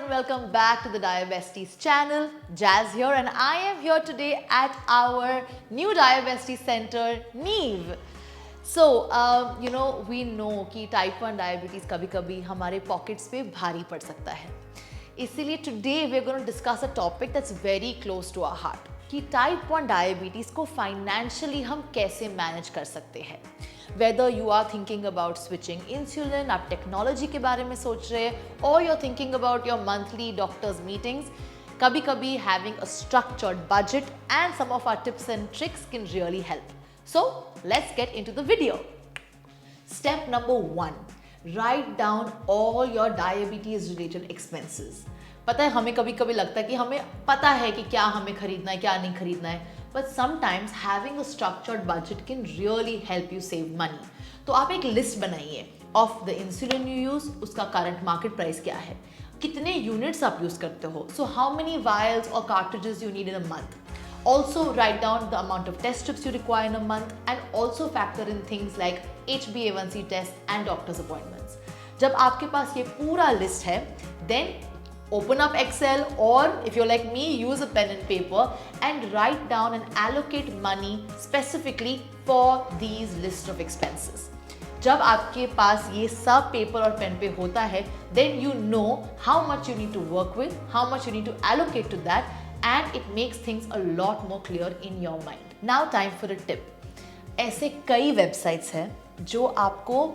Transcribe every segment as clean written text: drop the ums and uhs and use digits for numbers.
and welcome back to the Diabesties channel. Jazz here and I am here today at our new Diabesties center, Neve. So, we know कि type 1 diabetes कभी-कभी हमारे pockets पे भारी पड़ सकता है. इसीलिए today we are going to discuss a topic that's very close to our heart. कि type 1 diabetes को financially हम कैसे manage कर सकते हैं. Whether you are thinking about switching insulin, आप technology के बारे में सोच रहे हैं, or you're thinking about your monthly doctor's meetings, कभी-कभी having a structured budget and some of our tips and tricks can really help. So, let's get into the video. Step number 1, write down all your diabetes related expenses. पता है हमें कभी-कभी लगता है कि हमें पता है कि क्या हमें खरीदना है, क्या नहीं खरीदना है. But sometimes having a structured budget can really help you save money. तो आप एक लिस्ट बनाइए of the insulin you use, उसका current market price क्या है, कितने units आप यूज करते हो, so how many vials or cartridges you need in a month. Also write down the amount of test strips you require in a month and also factor in things like HbA1c test and doctor's appointments. जब आपके पास ये पूरा list है, then open up Excel, or if you're like me, use a pen and paper and write down and allocate money specifically for these list of expenses. जब आपके पास ये सब paper और पेन पे होता है, then you know how much you need to work with, how much you need to allocate to that, and it makes things a lot more clear in your mind. Now time for a tip. ऐसे कई websites हैं जो आपको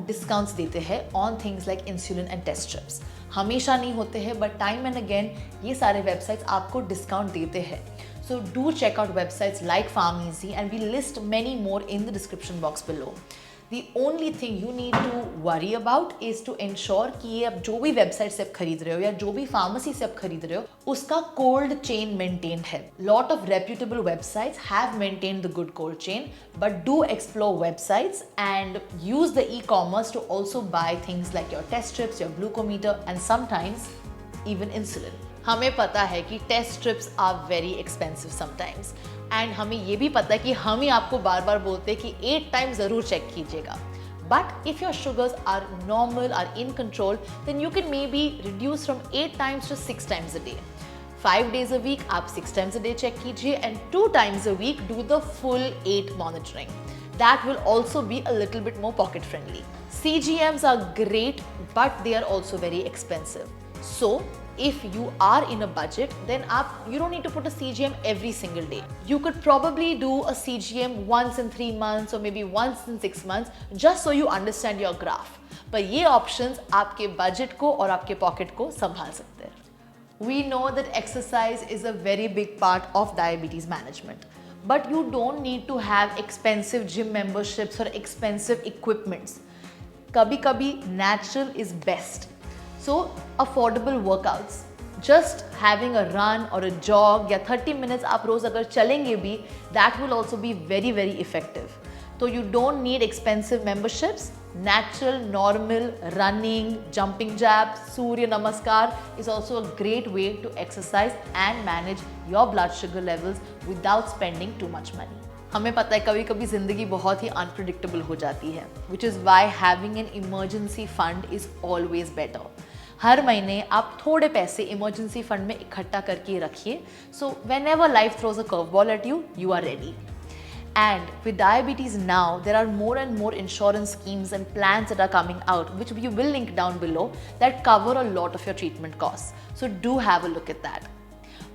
discounts देते हैं on things like insulin and test strips. हमेशा नहीं होते हैं, but time and again ये सारे websites आपको discount देते हैं. So do check out websites like PharmEasy and we list many more in the description box below. The only thing you need to worry about is to ensure कि ये आप जो भी website से आप खरीद रहे हो या जो भी pharmacy से आप खरीद रहे हो उसका cold chain maintained है. Lot of reputable websites have maintained the good cold chain, but do explore websites and use the e-commerce to also buy things like your test strips, your glucometer and sometimes even insulin. हमें पता है कि test strips are very expensive sometimes. And हमें ये भी पता है कि हम ही आपको बार बार बोलते हैं कि 8 टाइम ज़रूर चेक कीजिएगा. But if your sugars are normal, are in control, then you can maybe reduce from 8 times to 6 times a day. 5 days a week आप 6 times a day चेक कीजिए and 2 times a week do the full 8 monitoring. That will also be a little bit more pocket friendly. CGMs are great, but they are also very expensive. So if you are in a budget, then you don't need to put a CGM every single day. You could probably do a CGM once in 3 months or maybe once in 6 months just so you understand your graph. But ये options आपके budget को और आपके pocket को संभाल सकते हैं. We know that exercise is a very big part of diabetes management. But you don't need to have expensive gym memberships or expensive equipments. कभी-कभी natural is best. So affordable workouts, just having a run or a jog या 30 minutes आप रोज अगर चलेंगे भी, that will also be very very effective. So you don't need expensive memberships. Natural, normal running, jumping jacks, Surya Namaskar is also a great way to exercise and manage your blood sugar levels without spending too much money. हमें पता है कभी-कभी ज़िंदगी बहुत ही unpredictable हो जाती है, which is why having an emergency fund is always better. हर महीने आप थोड़े पैसे इमरजेंसी फंड में इकट्ठा करके रखिए, so whenever life throws a curveball at you, you are ready. And with diabetes now, there are more and more insurance schemes and plans that are coming out, which we will link down below, that cover a lot of your treatment costs. So do have a look at that.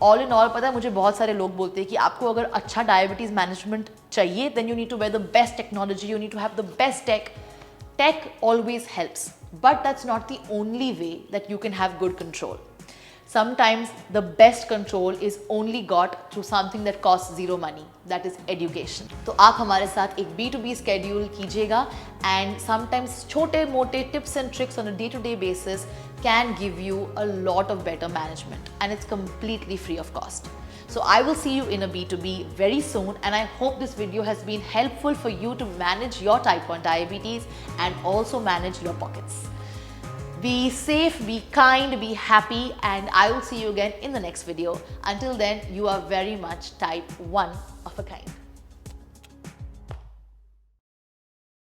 All in all, पता है मुझे बहुत सारे लोग बोलते हैं कि आपको अगर अच्छा डायबिटीज मैनेजमेंट चाहिए, then you need to wear the best technology, you need to have the best tech. Tech always helps, but that's not the only way that you can have good control. Sometimes the best control is only got through something that costs zero money, that is education. तो आप हमारे साथ एक B2B schedule कीजिएगा and sometimes छोटे मोटे tips and tricks on a day-to-day basis can give you a lot of better management and it's completely free of cost. So I will see you in a B2B very soon and I hope this video has been helpful for you to manage your type 1 diabetes and also manage your pockets. Be safe, be kind, be happy and I will see you again in the next video. Until then, you are very much type 1 of a kind.